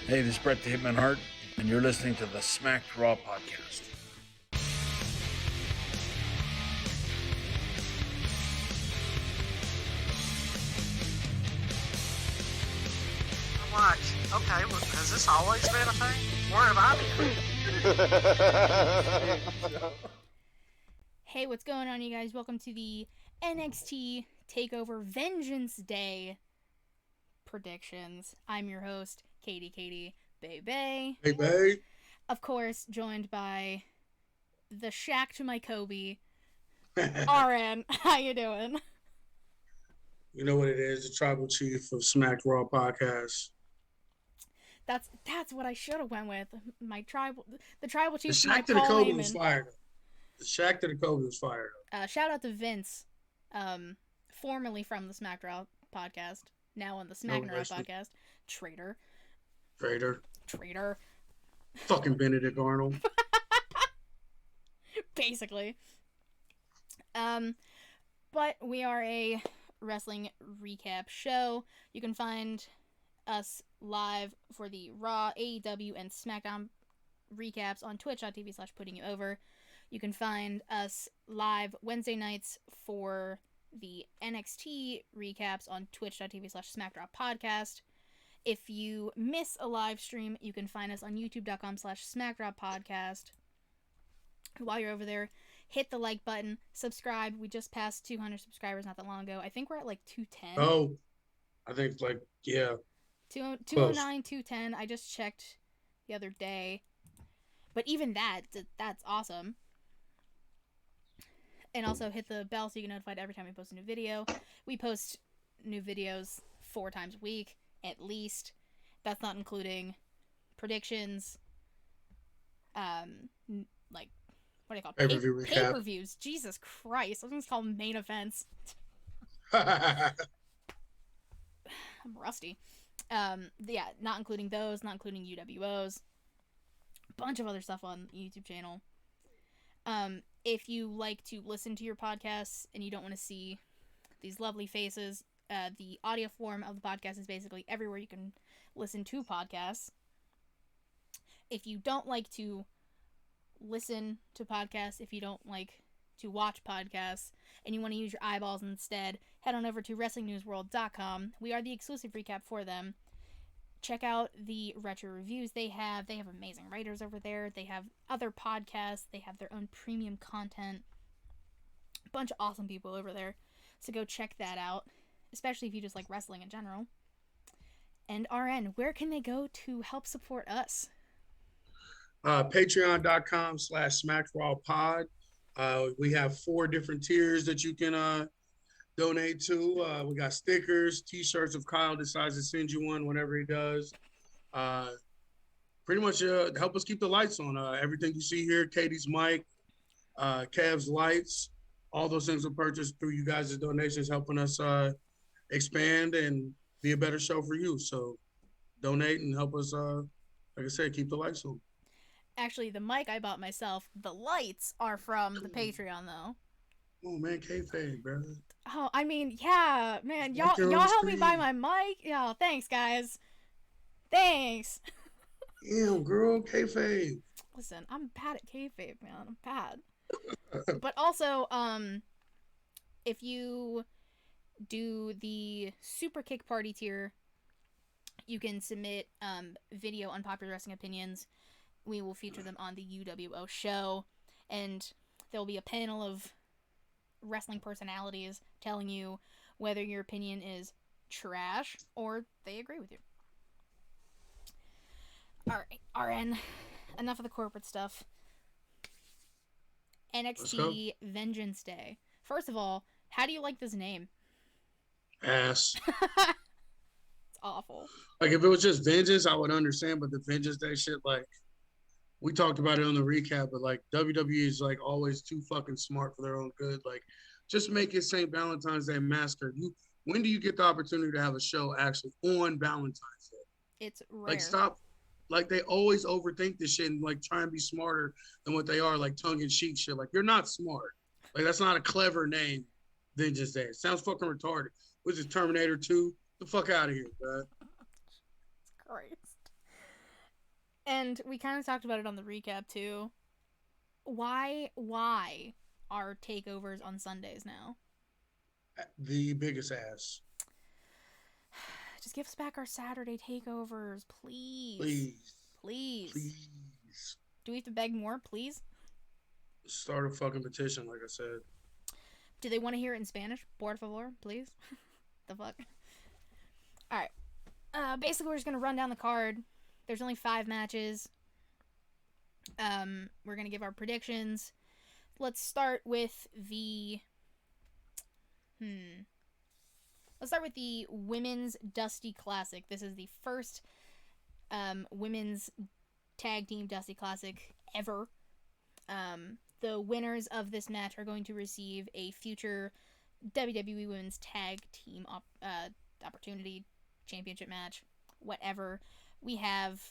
Hey, this is Brett the Hitman Hart, and you're listening to the Smacked Raw podcast. Watch. Okay, well, has this always been a thing? Where have I been? Hey, what's going on, you guys? Welcome to the NXT Takeover Vengeance Day predictions. I'm your host, Katie Bay. Hey, babe. Of course, joined by the Shaq to my Kobe, RN. How you doing? You know what it is, the tribal chief of Smack Raw podcast. That's what I should have went with. The tribal The chief. Shaq to the Kobe was fired. The Shaq to the Kobe was fired. Shout out to Vince, formerly from the Smack Raw podcast, now on the Smack Raw podcast. Traitor. Fucking Benedict Arnold. Basically. But we are a wrestling recap show. You can find us live for the Raw, AEW, and SmackDown recaps on twitch.tv/puttingyouover. You can find us live Wednesday nights for the NXT recaps on twitch.tv/SmackDropPodcast. If you miss a live stream, you can find us on youtube.com/SmackDropPodcast. While you're over there, hit the like button, subscribe. We just passed 200 subscribers not that long ago. I think we're at like 210. Oh, I think 209, 210. I just checked the other day. But even that's awesome. And also hit the bell so you get notified every time we post a new video. We post new videos 4 times a week, at least. That's not including predictions, like, what do you call it? Pay-per-view recap. Pay-per-views. Jesus Christ. I was going to call them main events. recap. I'm rusty. Yeah, not including those, not including UWOs. Bunch of other stuff on the YouTube channel. If you like to listen to your podcasts and you don't want to see these lovely faces, the audio form of the podcast is basically everywhere you can listen to podcasts. If you don't like to listen to podcasts, if you don't like to watch podcasts, and you want to use your eyeballs instead, head on over to WrestlingNewsWorld.com. We are the exclusive recap for them. Check out the retro reviews they have. They have amazing writers over there. They have other podcasts. They have their own premium content. A bunch of awesome people over there. So go check that out, especially if you just like wrestling in general. And RN, where can they go to help support us? Patreon.com/SmackRawPod. We have 4 different tiers that you can donate to. We got stickers, t-shirts if Kyle decides to send you one whenever he does. Pretty much help us keep the lights on. Everything you see here, Katie's mic, Cav's lights, all those things are purchased through you guys' donations, helping us expand and be a better show for you. So donate and help us, like I said, keep the lights on. Actually, the mic I bought myself. The lights are from the Patreon, though. Oh man, kayfabe, bro. Oh, I mean, yeah, man, y'all help me buy my mic. Yeah, thanks, guys. Thanks. Damn, girl, kayfabe. Listen, I'm bad at kayfabe, man. I'm bad. But also, if you do the Super Kick Party tier, you can submit video unpopular wrestling opinions. We will feature them on the UWO show, and there'll be a panel of wrestling personalities telling you whether your opinion is trash or they agree with you. Alright, RN, enough of the corporate stuff. NXT Vengeance Day. First of all, how do you like this name? Ass. It's awful. Like, if it was just Vengeance, I would understand, but the Vengeance Day shit, like, we talked about it on the recap, but, like, WWE is, like, always too fucking smart for their own good. Like, just make it St. Valentine's Day Massacre. When do you get the opportunity to have a show actually on Valentine's Day? It's rare. Like, stop. Like, they always overthink this shit and, like, try and be smarter than what they are, like, tongue-in-cheek shit. Like, you're not smart. Like, that's not a clever name, Vengeance Day. It sounds fucking retarded. Which is Terminator 2? The fuck out of here, bro. Christ. And we kind of talked about it on the recap too. Why are takeovers on Sundays now? The biggest ass. Just give us back our Saturday takeovers, please. Please. Please. Please. Do we have to beg more, please? Start a fucking petition, like I said. Do they want to hear it in Spanish? Por favor, please. The fuck? Alright. Basically, we're just going to run down the card. There's only 5 matches. We're going to give our predictions. Let's start with the... Let's start with the Women's Dusty Classic. This is the first women's tag team Dusty Classic ever. The winners of this match are going to receive a future WWE Women's Tag Team opportunity, championship match, whatever. We have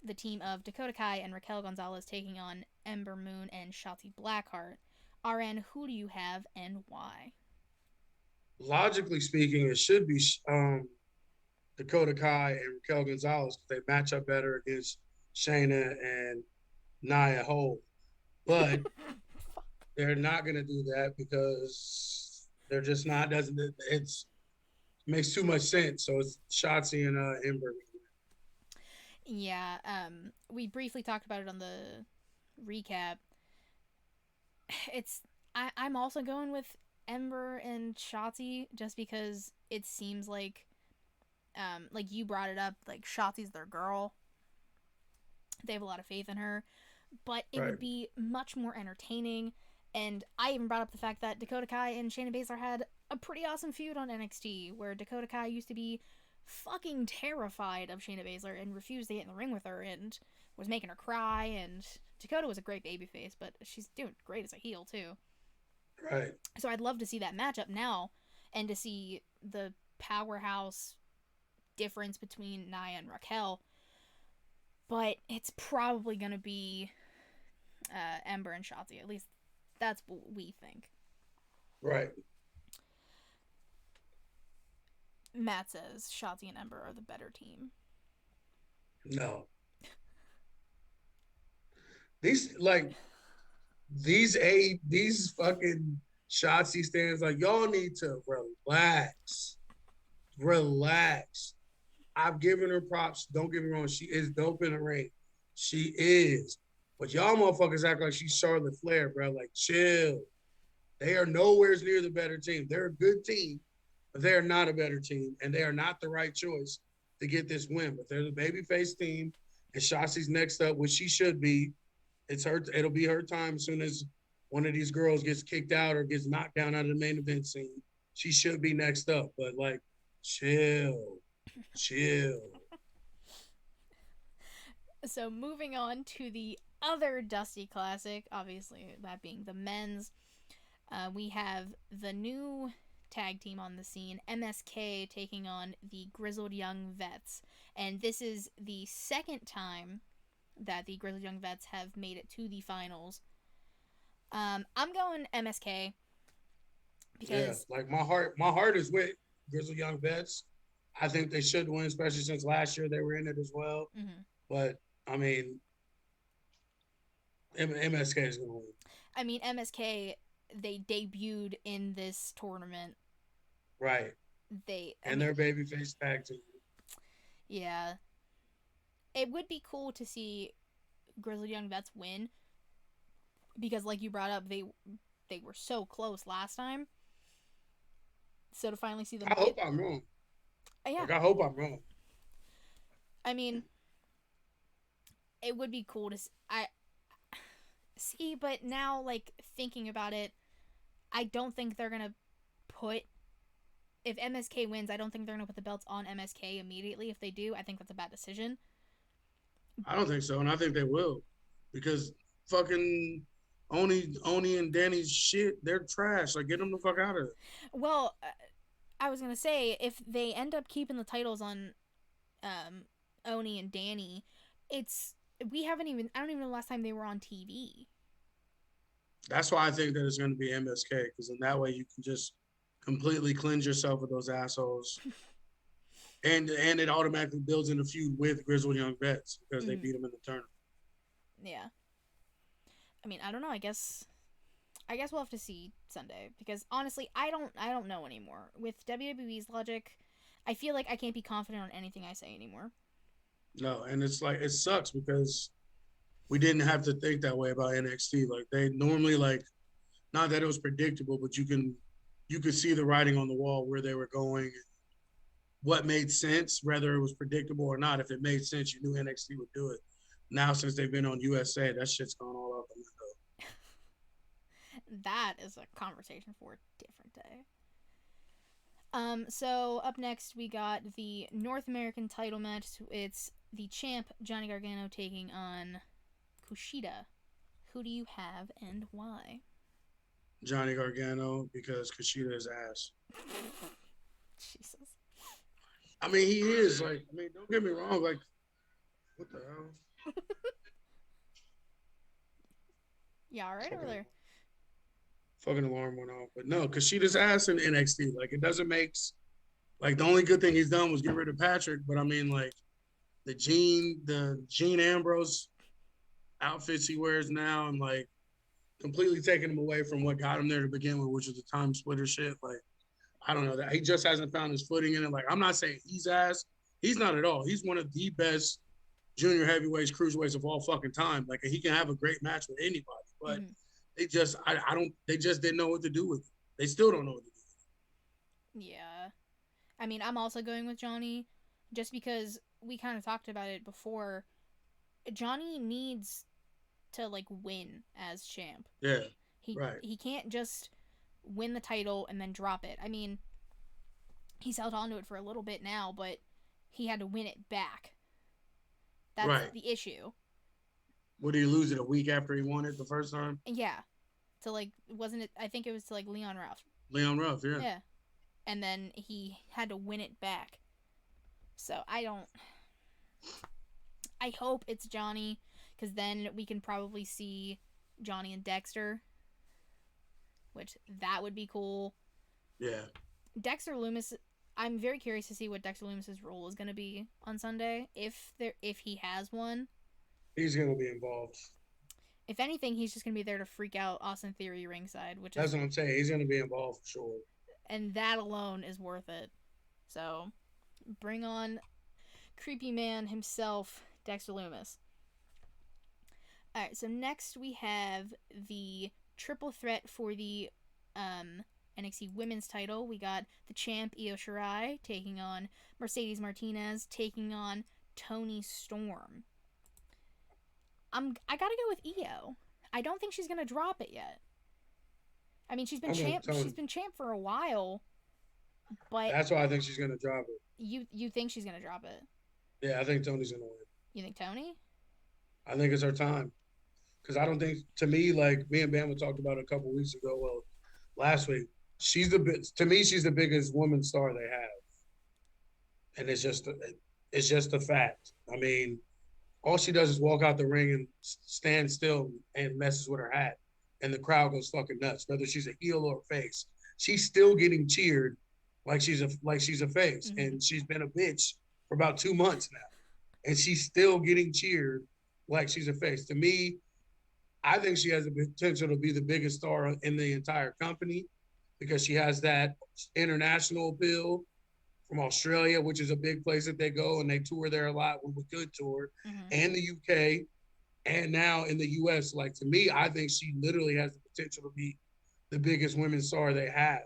the team of Dakota Kai and Raquel Gonzalez taking on Ember Moon and Shotzi Blackheart. RN, who do you have and why? Logically speaking, it should be Dakota Kai and Raquel Gonzalez because they match up better against Shayna and Nia Hole. But they're not going to do that because they're just not. It makes too much sense. So it's Shotzi and Ember. Yeah, we briefly talked about it on the recap. I'm also going with Ember and Shotzi just because it seems like you brought it up, like Shotzi's their girl. They have a lot of faith in her, but it would be much more entertaining. And I even brought up the fact that Dakota Kai and Shayna Baszler had a pretty awesome feud on NXT, where Dakota Kai used to be fucking terrified of Shayna Baszler and refused to get in the ring with her and was making her cry. And Dakota was a great babyface, but she's doing great as a heel too. Right. So I'd love to see that matchup now and to see the powerhouse difference between Nia and Raquel. But it's probably going to be Ember and Shotzi. At least that's what we think. Right. Matt says Shotzi and Ember are the better team. No. These fucking Shotzi stands, like, y'all need to relax. Relax. I've given her props. Don't get me wrong. She is dope in the ring. She is. But y'all motherfuckers act like she's Charlotte Flair, bro. Like, chill. They are nowhere near the better team. They're a good team, but they are not a better team, and they are not the right choice to get this win. But they're the babyface team, and Shotzi's next up, which she should be. It'll be her time as soon as one of these girls gets kicked out or gets knocked down out of the main event scene. She should be next up, but like, chill. So moving on to the other Dusty Classic, obviously that being the men's, we have the new tag team on the scene, MSK taking on the Grizzled Young Vets, and this is the second time that the Grizzled Young Vets have made it to the finals. I'm going MSK because like my heart is with Grizzled Young Vets. I think they should win, especially since last year they were in it as well. Mm-hmm. But I mean, MSK is going to win. I mean, MSK, they debuted in this tournament. Right. Their babyface tag team. Yeah. It would be cool to see Grizzled Young Vets win because, like you brought up, they were so close last time. So to finally see them, I hope I'm wrong. Yeah. I hope I'm wrong. I mean, it would be cool to see, but now, like, thinking about it, I don't think they're gonna put. If MSK wins, I don't think they're gonna put the belts on MSK immediately. If they do, I think that's a bad decision. I don't think so, and I think they will, because fucking Oni and Danny's shit, they're trash. Like, get them the fuck out of it. Well, I was gonna say, if they end up keeping the titles on Oni and Danny, I don't even know the last time they were on TV. That's why I think that it's going to be MSK, because in that way you can just completely cleanse yourself of those assholes. And it automatically builds in a feud with Grizzled Young Vets because they beat them in the tournament. Yeah. I mean, I don't know. I guess we'll have to see Sunday because honestly, I don't know anymore. With WWE's logic, I feel like I can't be confident on anything I say anymore. No, and it's like it sucks because we didn't have to think that way about NXT. Like they normally like not that it was predictable, but you could see the writing on the wall where they were going, what made sense, whether it was predictable or not. If it made sense, you knew NXT would do it. Now since they've been on USA, that shit's gone all out the window. That is a conversation for a different day. So up next we got the North American title match. It's the champ Johnny Gargano taking on Kushida. Who do you have and why? Johnny Gargano because Kushida is ass. Jesus. I mean, he is like. I mean, don't get me wrong. Like, what the hell? Yeah, all right over there. Fucking alarm went off, but no, Kushida's ass in NXT. Like, it doesn't make. Like, the only good thing he's done was get rid of Patrick. But I mean, like, the Gene Ambrose outfits he wears now, and like completely taking him away from what got him there to begin with, which is the time splitter shit. Like, I don't know that he just hasn't found his footing in it. Like, I'm not saying he's ass. He's not at all. He's one of the best junior heavyweights, cruiserweights of all fucking time. Like, he can have a great match with anybody, but they just, I don't, they just didn't know what to do with it. They still don't know what to do with it. Yeah. I mean, I'm also going with Johnny just because we kind of talked about it before. Johnny needs to, like, win as champ. Yeah, He can't just win the title and then drop it. I mean, he's held on to it for a little bit now, but he had to win it back. That's the issue. What, did he lose it a week after he won it the first time? Yeah. To, like, wasn't it, I think it was to, like, Leon Ruff. Leon Ruff, yeah. Yeah. And then he had to win it back. So I hope it's Johnny, because then we can probably see Johnny and Dexter, which that would be cool. Yeah. Dexter Lumis, I'm very curious to see what Dexter Lumis's role is going to be on Sunday, if he has one. He's going to be involved. If anything, he's just going to be there to freak out Austin Theory ringside, That's what I'm saying. He's going to be involved for sure. And that alone is worth it. So, bring on creepy man himself, Dexter Lumis. Alright, so next we have the triple threat for the NXT women's title. We got the champ Io Shirai taking on Mercedes Martinez, taking on Toni Storm. I gotta go with Io. I don't think she's gonna drop it yet. I mean, she's been champ. She's been champ for a while, but that's why I think she's gonna drop it. You think she's gonna drop it? Yeah, I think Toni's gonna win. You think Toni? I think it's her time, because I don't think, to me, like me and Bama talked about it a couple weeks ago. Well, last week, she's the biggest woman star they have, and it's just a fact. I mean, all she does is walk out the ring and stand still and messes with her hat, and the crowd goes fucking nuts. Whether she's a heel or a face, she's still getting cheered like she's a face, and she's been a bitch for about 2 months now, and she's still getting cheered like she's a face. To me, I think she has the potential to be the biggest star in the entire company, because she has that international appeal from Australia, which is a big place that they go, and they tour there a lot with a good tour, and the UK, and now in the US. Like, to me, I think she literally has the potential to be the biggest women's star they have.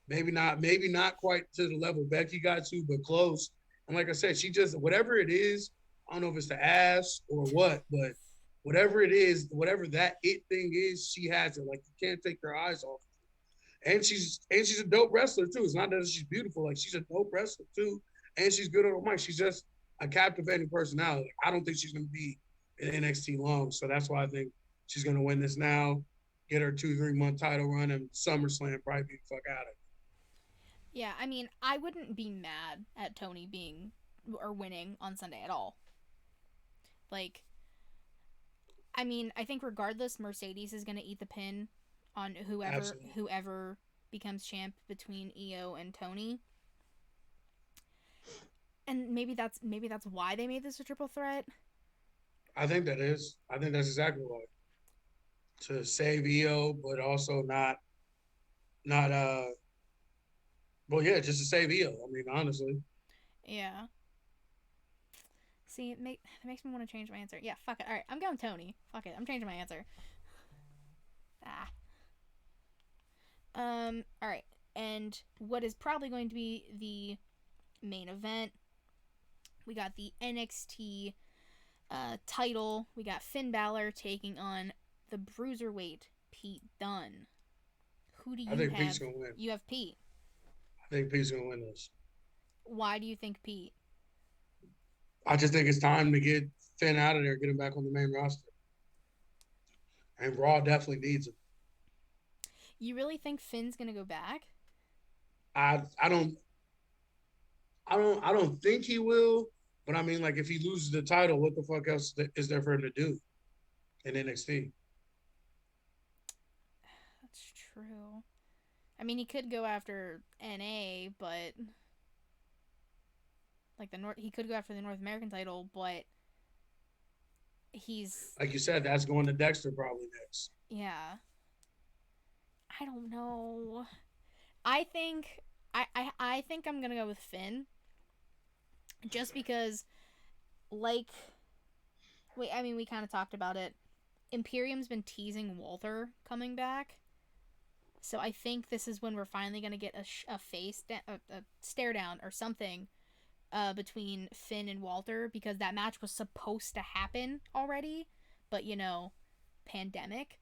Maybe not quite to the level Becky got to, but close. And like I said, she just, whatever it is, I don't know if it's the ass or what, but whatever it is, whatever that it thing is, she has it. Like, you can't take your eyes off. And she's a dope wrestler too. It's not that she's beautiful, like, she's a dope wrestler too, and she's good on the mic. She's just a captivating personality. I don't think she's going to be in NXT long, so that's why I think she's going to win this now, get her 2-3 month title run, and SummerSlam probably be the fuck out of it. Yeah, I mean, I wouldn't be mad at Toni being or winning on Sunday at all. Like, I mean, I think regardless, Mercedes is going to eat the pin on whoever becomes champ between Io and Toni. And maybe that's why they made this a triple threat. I think that is. I think that's exactly why. To save EO, but also not well, yeah, just to save EO. I mean, honestly. Yeah. See, it makes me want to change my answer. Yeah, fuck it. All right, I'm going Tony. Fuck it. I'm changing my answer. Ah. All right. And what is probably going to be the main event? We got the NXT title. We got Finn Balor taking on the Bruiserweight Pete Dunne. Who do I you think Pete's have? gonna win. You have Pete. I think Pete's gonna win this. Why do you think Pete? I just think it's time to get Finn out of there, get him back on the main roster. And Raw definitely needs him. You really think Finn's gonna go back? I don't think he will. But I mean, like, if he loses the title, what the fuck else is there for him to do in NXT? That's true. I mean, he could go after NA, but like he could go after the North American title, but he's Like you said, that's going to Dexter probably next. yeah. I don't know. I think I think I'm gonna go with Finn, just because, like, we kind of talked about it. Imperium's been teasing Walter coming back, so I think this is when we're finally gonna get a stare down or something between Finn and Walter, because that match was supposed to happen already, but pandemic.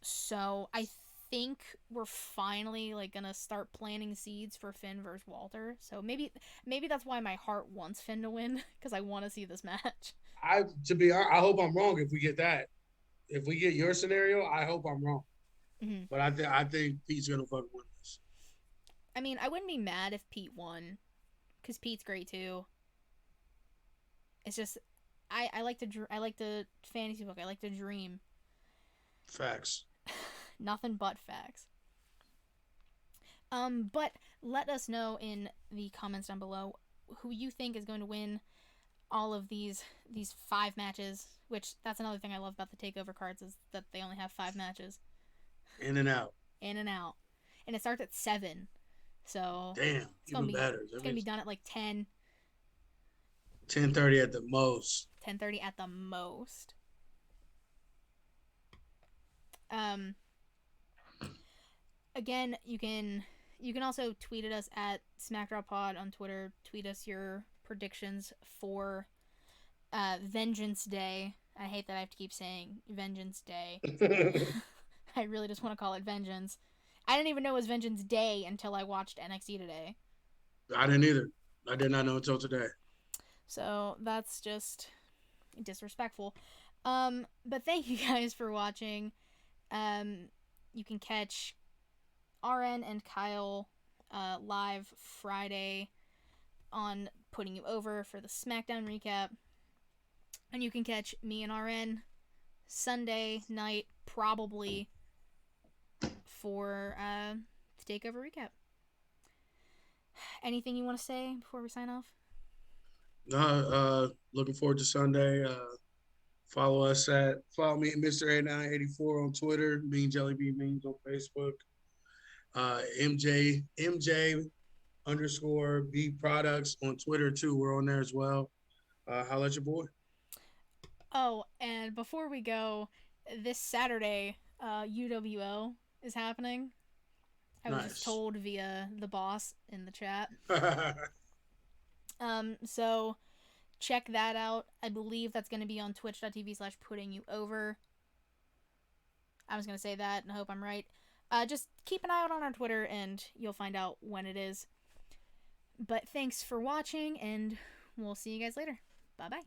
So I think we're finally like gonna start planting seeds for Finn versus Walter. So maybe that's why my heart wants Finn to win, because I want to see this match. I hope I'm wrong if we get that. If we get your scenario, I hope I'm wrong. Mm-hmm. But I think Pete's gonna fucking win this. I mean, I wouldn't be mad if Pete won, because Pete's great too. It's just I like to fantasy book. I like to dream. Facts. Nothing but facts. But let us know in the comments down below who you think is going to win all of these 5 matches. Which, that's another thing I love about the Takeover cards, is that they only have 5 matches. In and out. In and out, and it starts at 7. So damn, even better. It's gonna be done at like 10. 10:30 at the most. 10:30 at the most. Again, you can also tweet at us at SmackDrawPod on Twitter. Tweet us your predictions for Vengeance Day. I hate that I have to keep saying Vengeance Day. I really just want to call it Vengeance. I didn't even know it was Vengeance Day until I watched NXT today. I didn't either. I did not know until today. So that's just disrespectful. But thank you guys for watching. You can catch RN and Kyle live Friday on Putting You Over for the SmackDown recap. And you can catch me and RN Sunday night, probably, for the Takeover recap. Anything you want to say before we sign off? Looking forward to Sunday. Follow me at Mr. 8984 on Twitter, Mean Jellybean Memes on Facebook. MJ _ B Products on Twitter too. We're on there as well. Holla at your boy. Oh, and before we go, this Saturday, UWO is happening. I was just told via the boss in the chat. So check that out. I believe that's going to be on twitch.tv/puttingyouover. I was going to say that and I hope I'm right. Just keep an eye out on our Twitter and you'll find out when it is. But thanks for watching, and we'll see you guys later. Bye-bye.